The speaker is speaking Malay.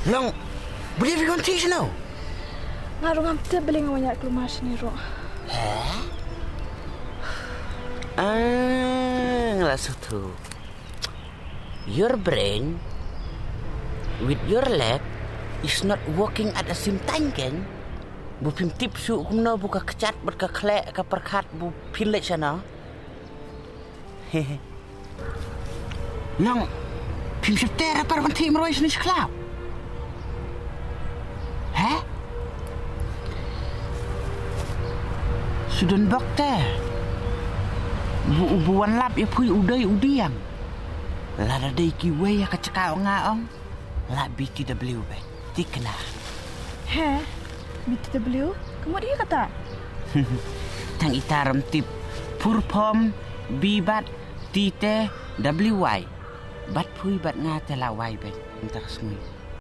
Long, boleh pergi konti sana? Ngaruh ngamte beli banyak keluar sini ro. Ngelasut tu. Your brain with your leg is not working at the same time kan? Bu pim tip su kumno buka kecat berka klek ka perkat bu pilek sana. Hehe. Long, pim septer apa konti meroi sini sekelap? Sudan bakte. Buan lap ya pui udai udiang. Lada dai kiwe ya kacakau ngaong. La BTW ben. Tikna. BTW? Kamu dia kata? Tang itaram tip purpom bibat tite WY. Bat pui bat ngate la wai ben. Entar semui.